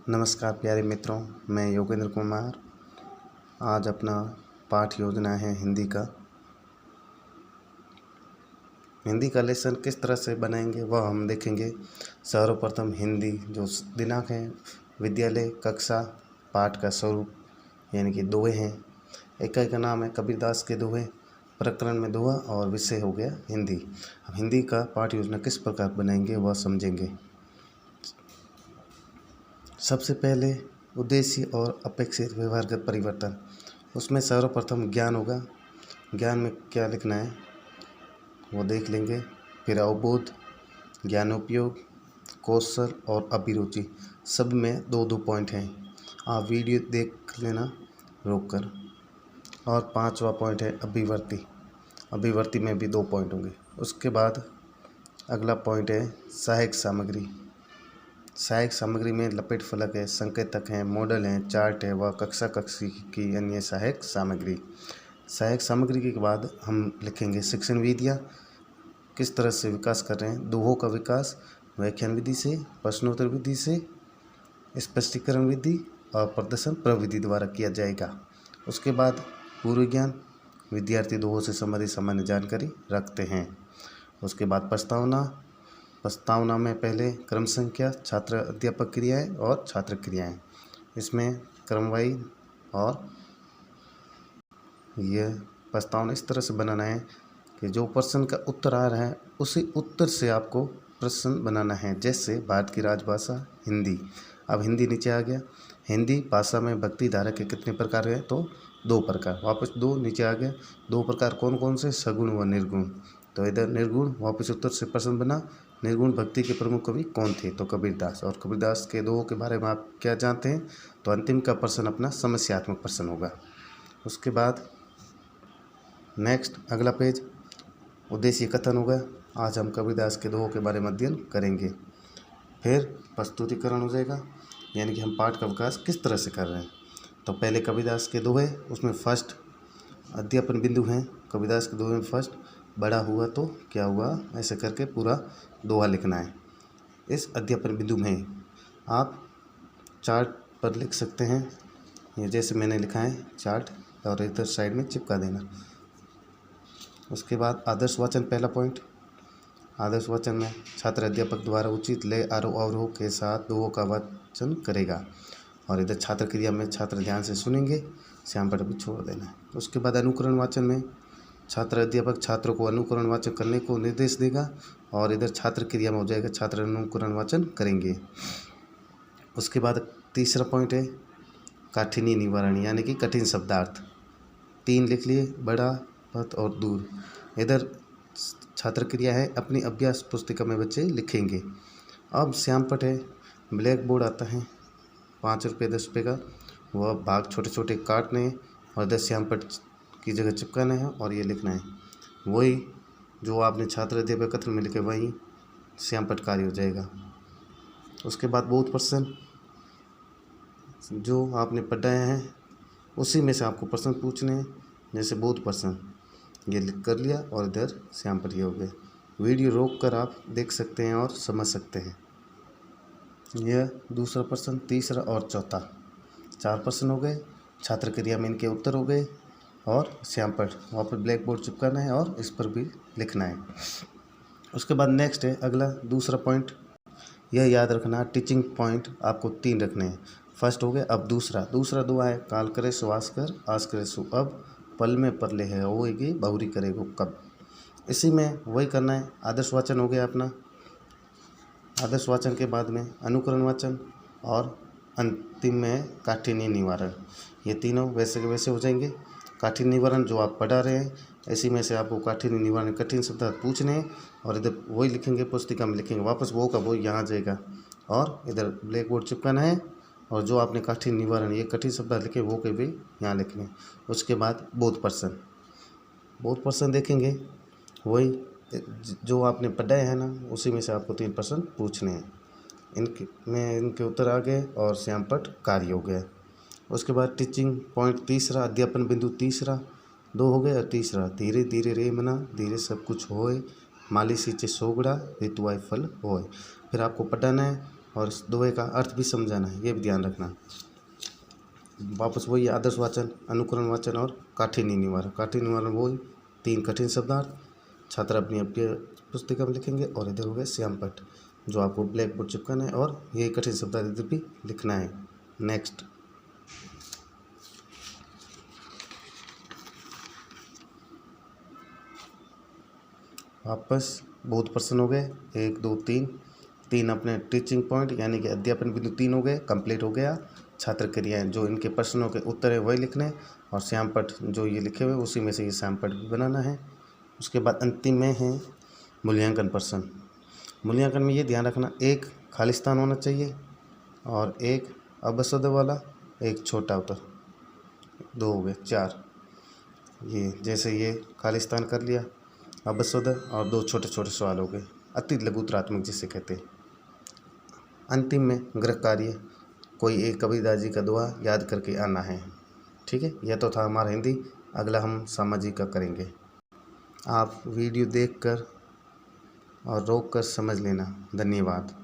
नमस्कार प्यारे मित्रों, मैं योगेंद्र कुमार। आज अपना पाठ योजना है हिंदी का लेसन किस तरह से बनाएंगे वह हम देखेंगे। सर्वप्रथम हिंदी जो दिनांक है, विद्यालय, कक्षा, पाठ का स्वरूप यानी कि दोहे हैं। इकाई का नाम है कबीरदास के दोहे, प्रकरण में दोहा और विषय हो गया हिंदी। अब हिंदी का पाठ योजना किस प्रकार बनाएंगे वह समझेंगे। सबसे पहले उद्देश्य और अपेक्षित व्यवहारगत परिवर्तन, उसमें सर्वप्रथम ज्ञान होगा। ज्ञान में क्या लिखना है वो देख लेंगे। फिर अवबोध, ज्ञानोपयोग, कौशल और अभिरुचि, सब में दो दो पॉइंट हैं। आप वीडियो देख लेना रोक कर। और पांचवा पॉइंट है अभिवर्ती। अभिवर्ती में भी दो पॉइंट होंगे। उसके बाद अगला पॉइंट है सहायक सामग्री। सहायक सामग्री में लपेट फलक है, संकेतक हैं, मॉडल हैं, चार्ट है व कक्षा कक्षी की अन्य सहायक सामग्री। सहायक सामग्री के बाद हम लिखेंगे शिक्षण विधियाँ किस तरह से विकास कर रहे हैं। दोहों का विकास व्याख्यान विधि से, प्रश्नोत्तर विधि से, स्पष्टीकरण विधि और प्रदर्शन प्रविधि द्वारा किया जाएगा। उसके बाद पूर्व ज्ञान, विद्यार्थी दोहों से संबंधित सामान्य जानकारी रखते हैं। उसके बाद प्रस्तावना में पहले क्रम संख्या, छात्र अध्यापक क्रियाएँ और छात्र क्रियाएँ, इसमें क्रमवाई। और यह प्रस्तावना इस तरह से बनाना है कि जो प्रश्न का उत्तर आ रहा है उसी उत्तर से आपको प्रश्न बनाना है। जैसे भारत की राजभाषा हिंदी। अब हिंदी नीचे आ गया। हिंदी भाषा में भक्ति धारा के कितने प्रकार हैं तो 2 प्रकार। वापस 2 नीचे आ गया। 2 प्रकार कौन कौन से, सगुण व निर्गुण। तो इधर निर्गुण, वापस उत्तर से प्रश्न बना। निर्गुण भक्ति के प्रमुख कवि कौन थे तो कबीरदास। और कबीरदास के दोहों के बारे में आप क्या जानते हैं तो अंतिम का प्रश्न अपना समस्यात्मक प्रश्न होगा। उसके बाद नेक्स्ट अगला पेज उद्देश्य कथन होगा। आज हम कबीरदास के दोहों के बारे में अध्ययन करेंगे। फिर प्रस्तुतिकरण हो जाएगा, यानी कि हम पाठ का विकास किस तरह से कर रहे हैं। तो पहले कबीरदास के दोहे, उसमें फर्स्ट अध्यापन बिंदु हैं। कबीरदास के दोहे में फर्स्ट बड़ा हुआ तो क्या हुआ, ऐसे करके पूरा दोहा लिखना है। इस अध्यापन बिंदु में आप चार्ट पर लिख सकते हैं, ये जैसे मैंने लिखा है चार्ट, और इधर साइड में चिपका देना। उसके बाद आदर्श वाचन, पहला पॉइंट। आदर्श वाचन में छात्र अध्यापक द्वारा उचित लय आरोह अवरोह के साथ दोहों का वाचन करेगा। और इधर छात्र क्रिया में छात्र ध्यान से सुनेंगे, श्याम पर भी छोड़ देना है। उसके बाद अनुकरण वाचन में छात्र अध्यापक छात्रों को अनुकरण वाचन करने को निर्देश देगा। और इधर छात्र क्रिया में हो जाएगा छात्र अनुकरण वाचन करेंगे। उसके बाद तीसरा पॉइंट है काठिनी निवारण, यानी कि कठिन शब्दार्थ। 3 लिख लिए, बड़ा, पथ और दूर। इधर छात्र क्रिया है, अपनी अभ्यास पुस्तिका में बच्चे लिखेंगे। अब श्यामपट है, ब्लैक बोर्ड आता है 5 रुपये 10 रुपये का, वह भाग छोटे छोटे काटने और 10 श्यामपट की जगह चिपकाना है और ये लिखना है। वही जो आपने छात्र अध्यापक कथन में लिखे वही श्यामपट कार्य हो जाएगा। उसके बाद बहुत प्रश्न जो आपने पढ़ाया है उसी में से आपको प्रश्न पूछने हैं। जैसे बहुत प्रश्न ये लिख कर लिया और इधर श्यामपट ये हो गया। वीडियो रोक कर आप देख सकते हैं और समझ सकते हैं। यह दूसरा प्रश्न, तीसरा और चौथा, 4 प्रश्न हो गए। छात्र क्रिया में इनके उत्तर हो गए। और श्यामपट वापस ब्लैक बोर्ड चिपकाना है और इस पर भी लिखना है। उसके बाद नेक्स्ट है अगला दूसरा पॉइंट। यह याद रखना, टीचिंग पॉइंट आपको 3 रखने हैं। फर्स्ट हो गया। अब दूसरा दुआ है काल करे सो आस कर, आस करे सो अब, पल में परले है होएगी, बहुरी करेगो कब। इसी में वही करना है। आदर्श वाचन हो गया अपना। आदर्श वाचन के बाद में अनुकरण वाचन और अंतिम में काठिन्य निवारण। ये तीनों वैसे के वैसे हो जाएंगे। काठिन्य निवारण जो आप पढ़ा रहे हैं इसी में से आपको काठिन्य निवारण कठिन शब्द पूछने हैं और इधर वही लिखेंगे, पुस्तिका में लिखेंगे, वापस वो का वो यहाँ आ जाएगा। और इधर ब्लैक बोर्ड चिपकाना है और जो आपने काठिन्य निवारण ये कठिन शब्द लिखे वो के भी यहाँ लिखने। उसके बाद बोध प्रश्न देखेंगे, वही जो आपने पढ़ाया है ना उसी में से आपको 3 प्रश्न पूछने हैं। इनके उत्तर आ गए और श्यामपट कार्य हो गया। उसके बाद टीचिंग पॉइंट तीसरा, अध्यापन बिंदु तीसरा, 2 हो गए। और तीसरा धीरे धीरे रे मना, धीरे सब कुछ होए, माली सींचे सोगड़ा, ऋतु आए फल होए। फिर आपको पढ़ाना है और इस दोहे का अर्थ भी समझाना है, ये भी ध्यान रखना। वापस वही आदर्श वाचन, अनुकरण वाचन और काठिन्य निवारण। काठिन्य निवारण वही 3 कठिन शब्दार्थ छात्र अपनी अपनी पुस्तिका में लिखेंगे। और इधर हो गए श्यामपट्ट, जो आपको ब्लैक बोर्ड चिपकाना है और ये कठिन शब्दार्थ इधर भी लिखना है। नेक्स्ट, वापस बहुत प्रश्न हो गए, 1 2 3 अपने टीचिंग पॉइंट यानी कि अध्यापन बिंदु 3 हो गए, कंप्लीट हो गया। छात्र क्रियाएं, जो इनके प्रश्नों के उत्तर है वही लिखने हैं, और श्यामपट्ट जो ये लिखे हुए उसी में से ये श्यामपट्ट भी बनाना है। उसके बाद अंतिम में है मूल्यांकन प्रश्न। मूल्यांकन में ये ध्यान रखना, 1 खाली स्थान होना चाहिए और 1 अबसद वाला, 1 छोटा उत्तर, 2 हो गए 4। ये जैसे ये खाली स्थान कर लिया, अबसद और 2 छोटे छोटे सवाल हो गए, अति लघुतरात्मक जिसे कहते हैं। अंतिम में गृह कार्य, कोई एक कबीरदास जी का दुआ याद करके आना है। ठीक है, यह तो था हमारा हिंदी। अगला हम सामाजिक का करेंगे। आप वीडियो देखकर और रोक कर समझ लेना। धन्यवाद।